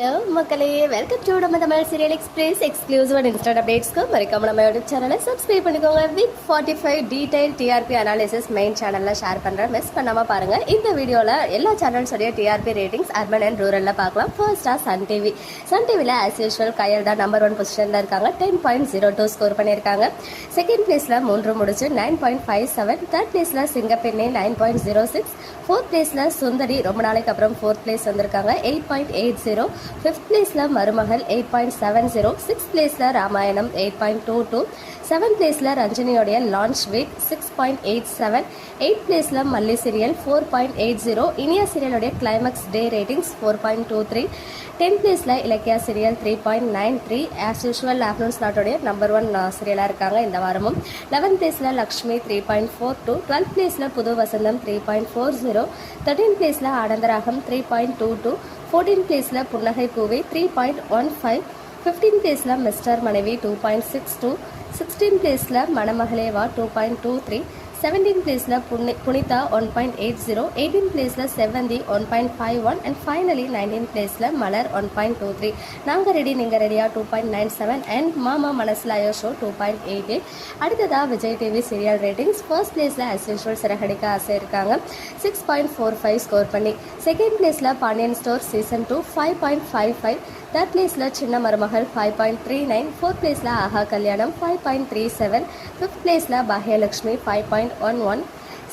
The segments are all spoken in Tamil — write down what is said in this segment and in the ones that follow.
ஹலோ மக்களே, வெல்கம் டு நம்ம Tamil serial express exclusive and instant அப்டேட்ஸ்க்கு மறக்காம நம்ம யூடியூப் சேனலை சப்ஸ்கிரைப் பண்ணிக்கோங்க. Week 45 detail TRP analysis main சேனலில் ஷேர் பண்ணுறேன், மிஸ் பண்ணாமல் பாருங்கள். இந்த வீடியோவில் எல்லா சேனல்ஸோடைய டிஆர்பி ரேட்டிங்ஸ் அர்பன் அண்ட் ரூரலில் பார்க்கலாம். ஃபர்ஸ்ட்டாக சன் டிவியில் ஆஸ் யூஷுவல் கையல் தான் நம்பர் 1 பொசிஷனில் இருக்காங்க. 10.02 ஸ்கோர் பண்ணியிருக்காங்க. செகண்ட் பிளேஸில் 3 முடிச்சு 9.57. தேர்ட் பிளேஸில் சிங்கப்பெண்ணே 9.06. ஃபோர்த் பிளேஸில் சுந்தரி ரொம்ப நாளைக்கு அப்புறம் ஃபோர்த் பிளேஸ் வந்திருக்காங்க 8.80. ஃபிஃப்த் பிளேஸில் மருமகள் 8.70. சிக்ஸ்த் பிளேஸில் ராமாயணம் 8.22. செவன்த் பிளேஸில் ரஞ்சினியோடைய லான்ச் வீக் 6.87. எயிட் பிளேஸில் மல்லி சீரியல் 4.80. இனியா சீரியலுடைய கிளைமேக்ஸ் டே ரேட்டிங்ஸ் 4.23. 10th பிளேஸில் Ilakkiya serial 3.93. As usual afternoon ஸ்லாட்டோடைய நம்பர் 1 சீரியலாக இருக்காங்க இந்த வாரமும். 11th பிளேஸில் லக்ஷ்மி 3.42. 12th பிளேஸில் புது வசந்தம் 3.40. 13th பிளேஸில் ஆனந்தராகம் 3.22. 14th பிளேஸில் புன்னகை பூவி 3.15. 15th பிளேஸில் மிஸ்டர் மனைவி 2.62. 16th பிளேஸில் மணமகளேவா 2.23. 17th பிளேஸில் புனிதா 1.80. 18th பிளேஸில் செவந்தி 1.51. அண்ட் ஃபைனலி 19th பிளேஸில் மலர் 1.23. நாங்கள் ரெடி நீங்கள் ரெடியா 2.97. அண்ட் மாமா மனசில் ஷோ 2.88. அடுத்ததாக Vijay TV serial ratings first பிளேஸில் ஆஸ் யூஷுவல் சிறகடிக்க ஆசை இருக்காங்க 6.45 ஸ்கோர் பண்ணி. செகண்ட் பிளேஸில் பாண்டியன் ஸ்டோர் சீசன் 2 5.55. தேர்ட் பிளேஸில் சின்ன மருமகள் 5.39. ஃபோர்த் பிளேஸில் ஆஹா கல்யாணம் 5.37. ஃபிஃப்த் பிளேஸில் பாக்யலட்சுமி 5.11.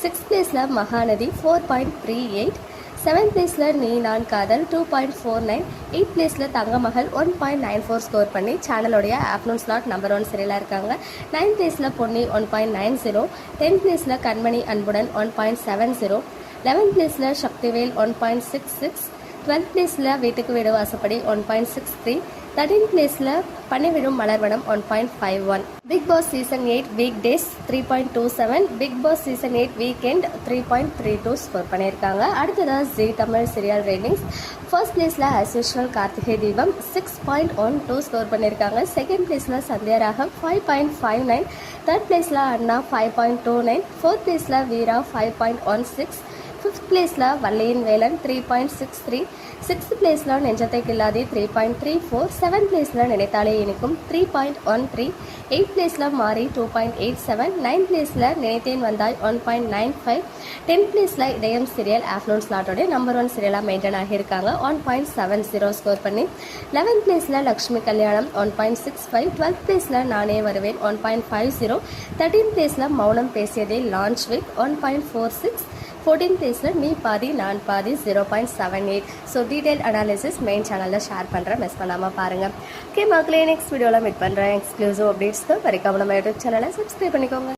சிக்ஸ்த் பிளேஸில் மகாநதி 4.38. செவன்த் பிளேஸில் நீ நான் காதல் 2.49. எயிட் பிளேஸில் தங்கமகள் 1.94 ஸ்கோர் பண்ணி சேனலோடைய ஆஃப்டர்நூன் ஸ்லாட் நம்பர் 1 சீரியலாக இருக்காங்க. 9th பிளேஸில் பொன்னி 1.90. 10th பிளேஸில் கண்மணி அன்புடன் 1.70. 11th பிளேஸில் சக்திவேல் 1.66. 12th பிளேஸில் வீட்டுக்கு வீடு வாசப்படி 1.63. 13th பிளேஸில் பணிவிடும் மலர்வனம் 1.51. Bigg Boss season 8 week days 3.27. Bigg Boss season 8 weekend 3.32 score பண்ணியிருக்காங்க. அடுத்ததாக Zee Tamil serial ratings first பிளேஸில் as usual Karthigai Deepam 6.12 score பண்ணியிருக்காங்க. செகண்ட் பிளேஸில் சந்தியா ராகம் 5.59. தேர்ட் பிளேஸில் அண்ணா 5.29. ஃபோர்த் பிளேஸில் வீரா 5.16. ஃபிஃப்த் பிளேஸில் வள்ளியின் வேலன் 3.63. சிக்ஸ்த் பிளேஸில் நெஞ்சத்தை கில்லாதி 3.34. செவன்த் பிளேஸில் நினைத்தாலே இனிக்கும் 3.13. எயிட் பிளேஸில் மாறி 2.87. நைன்த் பிளேஸில் நினைத்தேன் வந்தாய் 1.95. 10th பிளேஸில் இதயம் சீரியல் ஆஃப்டர்நூன் ஸ்லாட்டோடைய நம்பர் 1 சீரியலாக மெயின்டைன் ஆகியிருக்காங்க 1.70 ஸ்கோர் பண்ணி. 11th பிளேஸில் லக்ஷ்மி கல்யாணம் 1.65. 12th பிளேஸில் நானே வருவேன் 1.50. 13th பிளேஸில் மௌனம் பேசியதே லான்ச் வீக் 1.46. 14th பிளேஸில் நீ பாதி நான் பாதி 0.78. ஸோ டீடைல் அனாலிசிஸ் மெயின் சேனலில் ஷேர் பண்ணுறேன், மிஸ் பண்ணாமல் பாருங்கள். ஓகே மக்களே, நெக்ஸ்ட் வீடியோவில் மீட் பண்ணுறேன். எக்ஸ்க்ளூசிவ் அப்டேட்ஸ்க்கு வரைக்கும் நம்ம யூடியூப் சேனலை சப்ஸ்கிரைப் பண்ணிக்கோங்க.